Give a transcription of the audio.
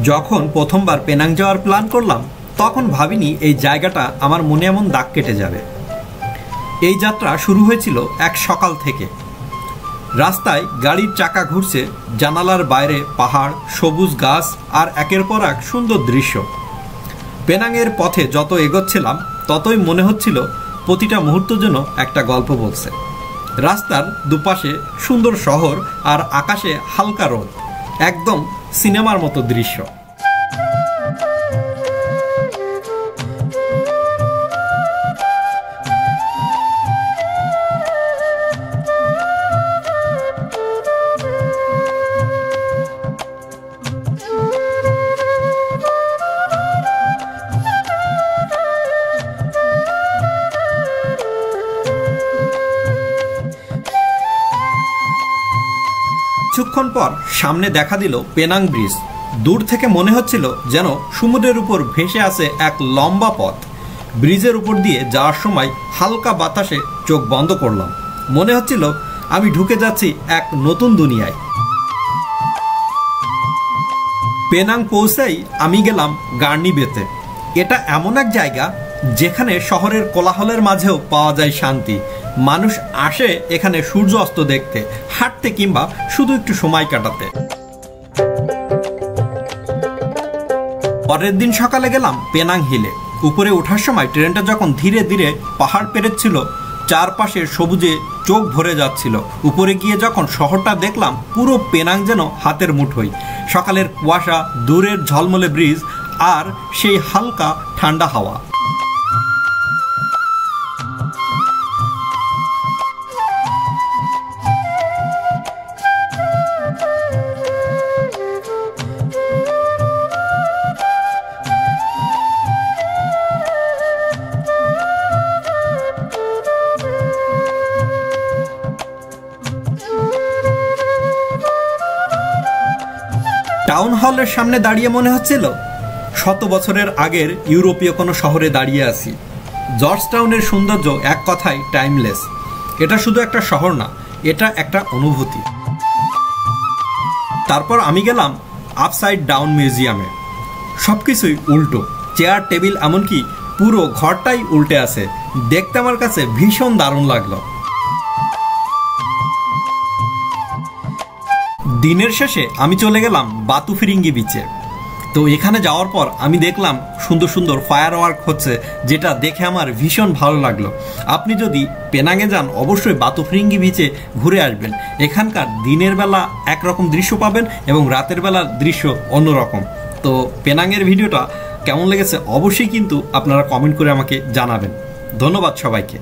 যখন প্রথমবার পেনাং যাওয়ার প্ল্যান করলাম তখন ভাবিনি এই জায়গাটা আমার মনে এমন দাগ কেটে যাবে। এই যাত্রা শুরু হয়েছিল এক সকাল থেকে। রাস্তায় গাড়ির চাকা ঘুরছে, জানালার বাইরে পাহাড়, সবুজ গাছ আর একের পর এক সুন্দর দৃশ্য। পেনাংয়ের পথে যত এগোচ্ছিলাম ততই মনে হচ্ছিল প্রতিটা মুহূর্ত যেন একটা গল্প বলছে। রাস্তার দুপাশে সুন্দর শহর আর আকাশে হালকা রোদ, একদম সিনেমার মতো দৃশ্য। কিছুক্ষণ পর সামনে দেখা দিল পেনাং ব্রিজ। দূর থেকে মনে হচ্ছিল যেন সমুদ্রের উপর ভেসে আছে এক লম্বা পথ। ব্রিজের উপর দিয়ে যাওয়ার সময় হালকা বাতাসে চোখ বন্ধ করলাম, মনে হচ্ছিল আমি ঢুকে যাচ্ছি এক নতুন দুনিয়ায়। পেনাং পৌঁছাই আমি গেলাম গার্নি বেতে। এটা এমন এক জায়গা যেখানে শহরের কোলাহলের মাঝেও পাওয়া যায় শান্তি। মানুষ আসে এখানে সূর্য অস্ত দেখতে, হাঁটতে কিংবা শুধু একটু সময় কাটাতে। পরের দিন সকালে গেলাম পেনাং হিলে। উপরে ওঠার সময় ট্রেনটা যখন ধীরে ধীরে পাহাড় পেরোচ্ছিল, চারপাশের সবুজে চোখ ভরে যাচ্ছিল। উপরে গিয়ে যখন শহরটা দেখলাম, পুরো পেনাং যেন হাতের মুঠোয়। সকালের কুয়াশা, দূরের ঝলমলে ব্রিজ আর সেই হালকা ঠান্ডা হাওয়া। টাউন হলের সামনে দাঁড়িয়ে মনে হচ্ছিল শত বছরের আগের ইউরোপীয় কোনো শহরে দাঁড়িয়ে আছি। জর্জ টাউনের সৌন্দর্য এক কথায় টাইমলেস। এটা শুধু একটা শহর না, এটা একটা অনুভূতি। তারপর আমি গেলাম আপসাইড ডাউন মিউজিয়ামে। সবকিছুই উল্টো, চেয়ার, টেবিল, এমনকি পুরো ঘরটাই উল্টে আছে। দেখতে আমার কাছে ভীষণ দারুণ লাগলো। দিনের শেষে আমি চলে গেলাম বাতুফিরিঙ্গি বিচে। তো এখানে যাওয়ার পর আমি দেখলাম সুন্দর সুন্দর ফায়ার ওয়ার্ক হচ্ছে, যেটা দেখে আমার ভীষণ ভালো লাগলো। আপনি যদি পেনাংয়ে যান অবশ্যই বাতুফিরিঙ্গি বিচে ঘুরে আসবেন। এখানকার দিনের বেলা একরকম দৃশ্য পাবেন এবং রাতের বেলার দৃশ্য অন্যরকম। তো পেনাংয়ের ভিডিওটা কেমন লেগেছে অবশ্যই কিন্তু আপনারা কমেন্ট করে আমাকে জানাবেন। ধন্যবাদ সবাইকে।